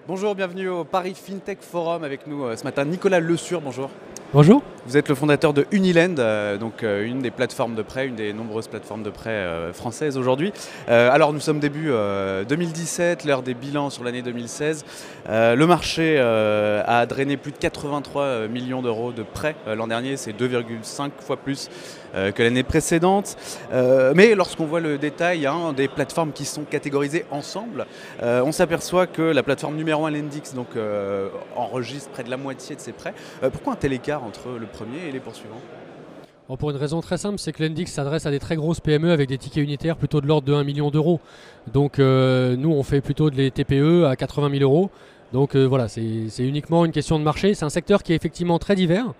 Bonjour, bienvenue au Paris FinTech Forum avec nous ce matin Nicolas Le Sur, bonjour. Bonjour. Vous êtes le fondateur de Uniland, une des plateformes de prêt, une des nombreuses plateformes de prêt françaises aujourd'hui. Alors nous sommes début 2017, l'heure des bilans sur l'année 2016. Le marché a drainé plus de 83 millions d'euros de prêts l'an dernier, c'est 2,5 fois plus que l'année précédente. Mais lorsqu'on voit le détail des plateformes qui sont catégorisées ensemble, on s'aperçoit que la plateforme numéro 1, Lendix, enregistre près de la moitié de ses prêts. Pourquoi un tel écart entre le premier et les poursuivants? Pour une raison très simple, c'est que l'Endix s'adresse à des très grosses PME avec des tickets unitaires plutôt de l'ordre de 1 million d'euros. Donc nous, on fait plutôt des TPE à 80 000 euros. Donc voilà, c'est uniquement une question de marché. C'est un secteur qui est effectivement très divers,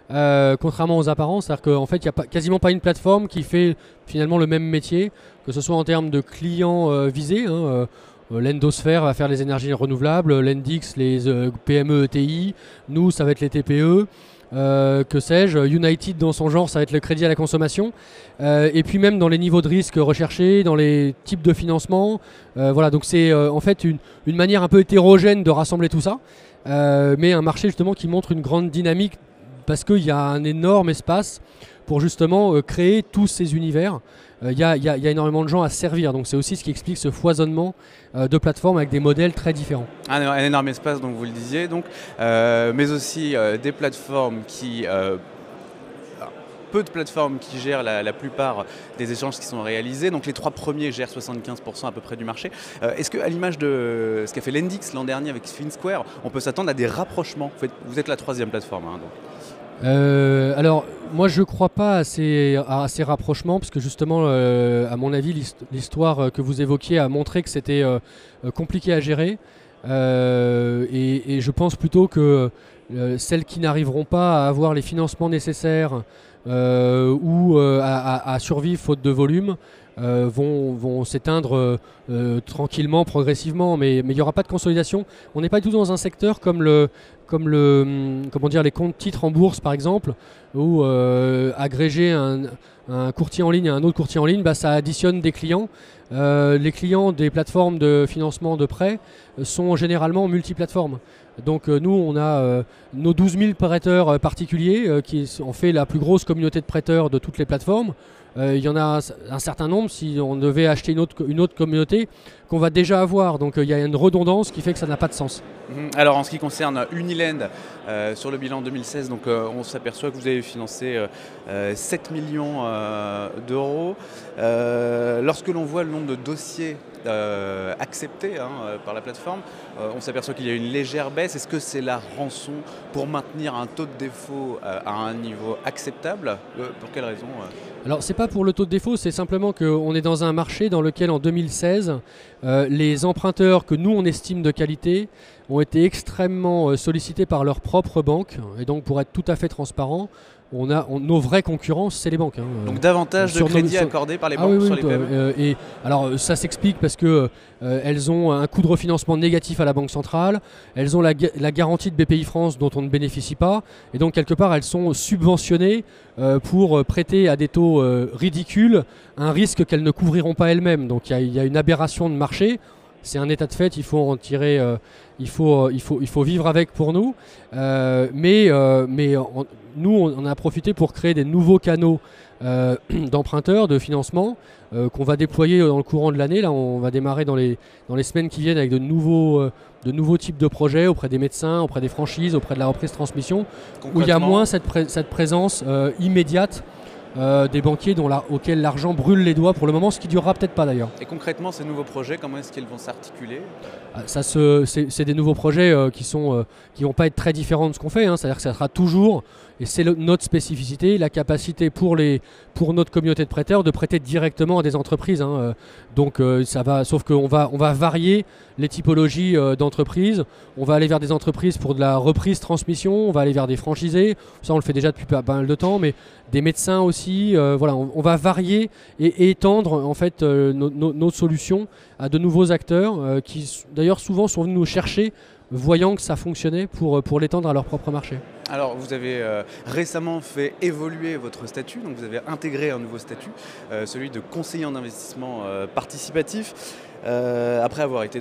contrairement aux apparences. C'est-à-dire qu'en fait, il n'y a quasiment pas une plateforme qui fait finalement le même métier, que ce soit en termes de clients visés. L'Endosphère va faire les énergies renouvelables, l'Endix les PME ETI, nous ça va être les TPE, que sais-je, United dans son genre ça va être le crédit à la consommation, et puis même dans les niveaux de risque recherchés, dans les types de financement, voilà, donc c'est en fait une manière un peu hétérogène de rassembler tout ça, mais un marché justement qui montre une grande dynamique parce qu'il y a un énorme espace pour justement créer tous ces univers. Il y a énormément de gens à servir, donc c'est aussi ce qui explique ce foisonnement de plateformes avec des modèles très différents. Un énorme espace, donc vous le disiez, mais aussi des plateformes peu de plateformes qui gèrent la plupart des échanges qui sont réalisés. Donc les trois premiers gèrent 75% à peu près du marché. Est-ce qu'à l'image de ce qu'a fait Lendix l'an dernier avec FinSquare, on peut s'attendre à des rapprochements? Vous êtes la troisième plateforme. Alors, moi je ne crois pas à ces rapprochements, parce que justement, à mon avis, l'histoire que vous évoquiez a montré que c'était compliqué à gérer. Et je pense plutôt que celles qui n'arriveront pas à avoir les financements nécessaires ou à survivre faute de volume vont s'éteindre tranquillement, progressivement, mais il n'y aura pas de consolidation. On n'est pas du tout dans un secteur comme les comptes titres en bourse par exemple, où agréger un courtier en ligne à un autre courtier en ligne, ça additionne des clients. Les clients des plateformes de financement de prêts sont généralement multiplateformes. Donc nous, on a nos 12 000 prêteurs particuliers qui ont fait la plus grosse communauté de prêteurs de toutes les plateformes. Il y en a un certain nombre, si on devait acheter une autre communauté, qu'on va déjà avoir. Donc il y a une redondance qui fait que ça n'a pas de sens. Alors en ce qui concerne Uniland, sur le bilan 2016, on s'aperçoit que vous avez financé 7 millions d'euros. Lorsque l'on voit le nombre de dossiers acceptés par la plateforme, on s'aperçoit qu'il y a une légère baisse. Est-ce que c'est la rançon pour maintenir un taux de défaut à un niveau acceptable? Pour quelle raison? Alors c'est pas pour le taux de défaut, c'est simplement qu'on est dans un marché dans lequel en 2016, les emprunteurs que nous on estime de qualité ont été extrêmement sollicités par leur propre banque. Et donc pour être tout à fait transparent, nos vrais concurrents, c'est les banques. Donc davantage de crédits accordés par les banques sur les PME. Et alors ça s'explique parce que elles ont un coût de refinancement négatif à la Banque centrale, elles ont la garantie de BPI France dont on ne bénéficie pas, et donc quelque part elles sont subventionnées pour prêter à des taux ridicules un risque qu'elles ne couvriront pas elles-mêmes. Donc il y a une aberration de marché. C'est un état de fait, il faut en tirer, il faut vivre avec pour nous. Nous, on a profité pour créer des nouveaux canaux d'emprunteurs, de financement, qu'on va déployer dans le courant de l'année. Là, on va démarrer dans les semaines qui viennent avec de nouveaux types de projets auprès des médecins, auprès des franchises, auprès de la reprise transmission, où il y a moins cette présence immédiate des banquiers auxquels l'argent brûle les doigts pour le moment, ce qui ne durera peut-être pas d'ailleurs. Et concrètement, ces nouveaux projets, comment est-ce qu'ils vont s'articuler? C'est des nouveaux projets qui vont pas être très différents de ce qu'on fait. C'est-à-dire que ça sera toujours, et c'est notre spécificité, la capacité pour notre communauté de prêteurs de prêter directement à des entreprises. Donc sauf qu'on va varier les typologies d'entreprises. On va aller vers des entreprises pour de la reprise transmission, on va aller vers des franchisés. Ça, on le fait déjà depuis pas mal de temps, mais des médecins aussi. Voilà, on va varier et étendre en fait nos solutions à de nouveaux acteurs qui d'ailleurs souvent sont venus nous chercher voyant que ça fonctionnait pour l'étendre à leur propre marché. Alors vous avez récemment fait évoluer votre statut, donc vous avez intégré un nouveau statut, celui de conseiller en investissement participatif. Après avoir été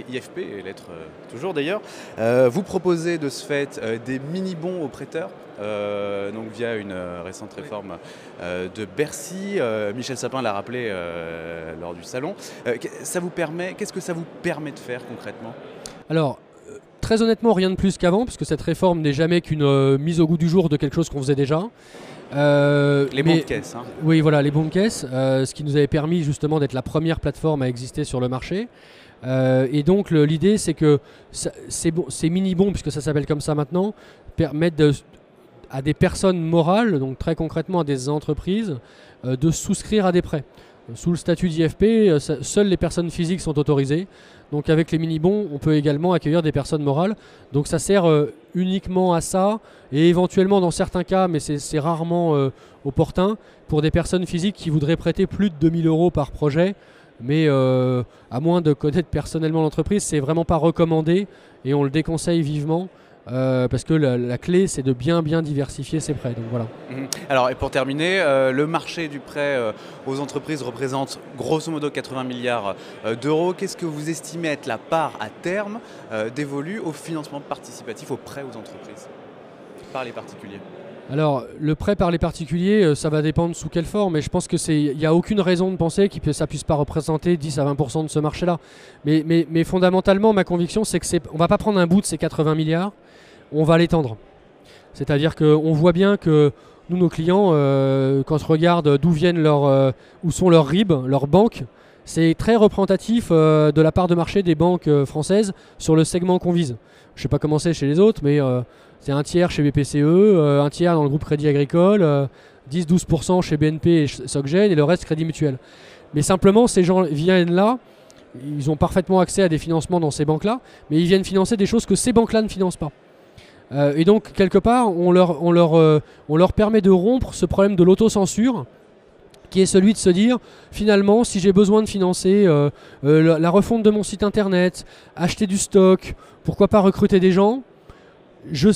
IFP et l'être toujours d'ailleurs, vous proposez de ce fait des mini-bons aux prêteurs, donc via une récente réforme de Bercy. Michel Sapin l'a rappelé lors du salon. Qu'est-ce que ça vous permet de faire concrètement? Alors, très honnêtement, rien de plus qu'avant, puisque cette réforme n'est jamais qu'une mise au goût du jour de quelque chose qu'on faisait déjà. Les bons de caisse. Hein. Oui, voilà, les bons de caisse, ce qui nous avait permis justement d'être la première plateforme à exister sur le marché. Et donc l'idée, c'est que ces mini-bons, puisque ça s'appelle comme ça maintenant, permettent à des personnes morales, donc très concrètement à des entreprises, de souscrire à des prêts. Sous le statut d'IFP, seules les personnes physiques sont autorisées. Donc avec les mini-bons, on peut également accueillir des personnes morales. Donc ça sert uniquement à ça, et éventuellement dans certains cas, mais c'est rarement opportun, pour des personnes physiques qui voudraient prêter plus de 2 000 € par projet. Mais à moins de connaître personnellement l'entreprise, c'est vraiment pas recommandé, et on le déconseille vivement. Parce que la clé, c'est de bien diversifier ses prêts. Donc voilà. Alors, et pour terminer, le marché du prêt aux entreprises représente grosso modo 80 milliards d'euros. Qu'est-ce que vous estimez être la part à terme dévolue au financement participatif, aux prêts aux entreprises par les particuliers? Alors, le prêt par les particuliers, ça va dépendre sous quelle forme, mais je pense qu'il n'y a aucune raison de penser que ça ne puisse pas représenter 10 à 20% de ce marché-là. Mais fondamentalement, ma conviction, c'est qu'on ne va pas prendre un bout de ces 80 milliards, on va l'étendre. C'est-à-dire qu'on voit bien que nous, nos clients, quand on regarde d'où viennent où sont leurs RIB, leurs banques, c'est très représentatif de la part de marché des banques françaises sur le segment qu'on vise. Je ne sais pas comment c'est chez les autres, mais c'est un tiers chez BPCE, un tiers dans le groupe Crédit Agricole, 10-12% chez BNP et SocGen, et le reste Crédit Mutuel. Mais simplement, ces gens viennent là, ils ont parfaitement accès à des financements dans ces banques-là, mais ils viennent financer des choses que ces banques-là ne financent pas. Et donc, quelque part, on leur permet de rompre ce problème de l'autocensure, qui est celui de se dire, finalement, si j'ai besoin de financer la refonte de mon site internet, acheter du stock, pourquoi pas recruter des gens, je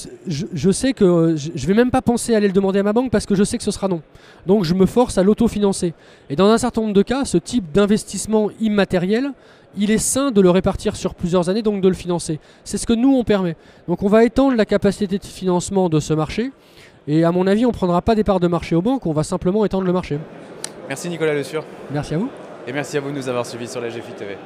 sais que je ne vais même pas penser à aller le demander à ma banque, parce que je sais que ce sera non. Donc je me force à l'autofinancer. Et dans un certain nombre de cas, ce type d'investissement immatériel, il est sain de le répartir sur plusieurs années, donc de le financer. C'est ce que nous, on permet. Donc on va étendre la capacité de financement de ce marché. Et à mon avis, on ne prendra pas des parts de marché aux banques, on va simplement étendre le marché. Merci Nicolas Le Sur. Merci à vous. Et merci à vous de nous avoir suivis sur la GFI TV.